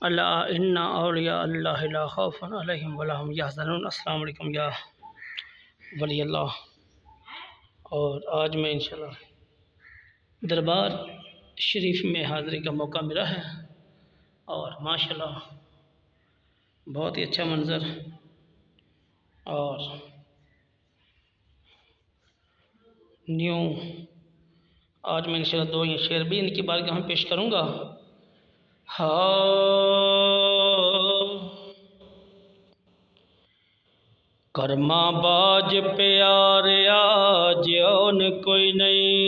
अल्ला इन्ना औलिया अल्लाह ला खौफुन अलैहिम वला हुम यहज़नून। अस्सलाम वालेकुम या वली अल्लाह। और आज मैं इंशाल्लाह दरबार शरीफ में हाज़िरी का मौका मिला है और माशाल्लाह बहुत ही अच्छा मंज़र। और न्यू आज मैं इंशाल्लाह दो शेर भी इनकी बारगाह में पेश करूँगा। कर्मा बाज प्यारिया ज्योन कोई नहीं,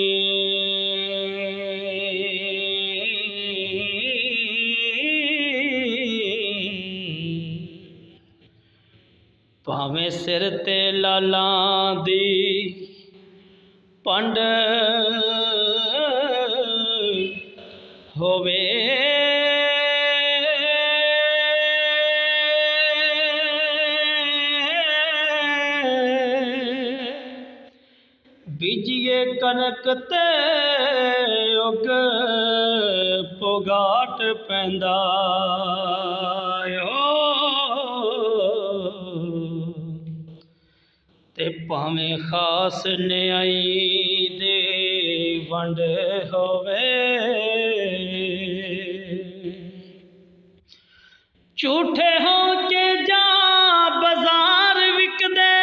भावें सिर ते लालां दी पंड होवे, बीजिए कनक ते उग पोगाट पैंदा ते भावें खास न्याई दे वंड होवे, झूठे हो के जा बाजार विकदे,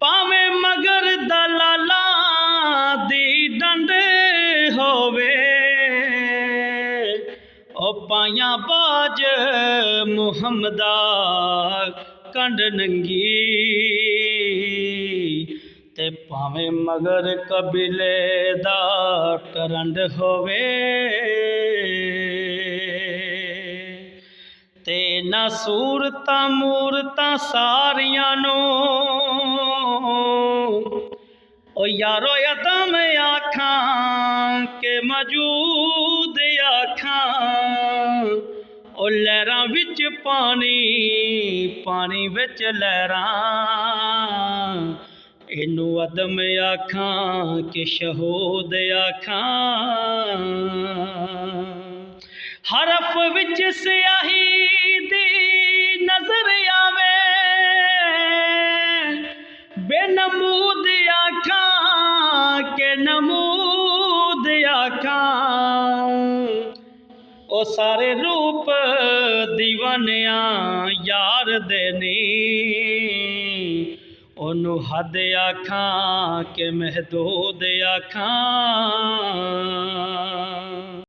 पावे मगर दलाला दी डंड होवे, ओ पाया बाज मुहम्मदा कंड नंगी, ते भावें मगर कबीले दा टरंड होवे, ते ना सूरतां मूरतां सारियां नू ओ यारो यदम आखां के मौजूद आखां, ओ लहरां विच पानी पानी विच लहरां, इनू अदम आखां के शहूद आखां, हरफ विच स्याही दी नजर आवे, बेनमूद आखां के नमूद आखां, ओ सारे रूप दीवानिया यार देनी, ओनू हद आखां के महदूद आखां।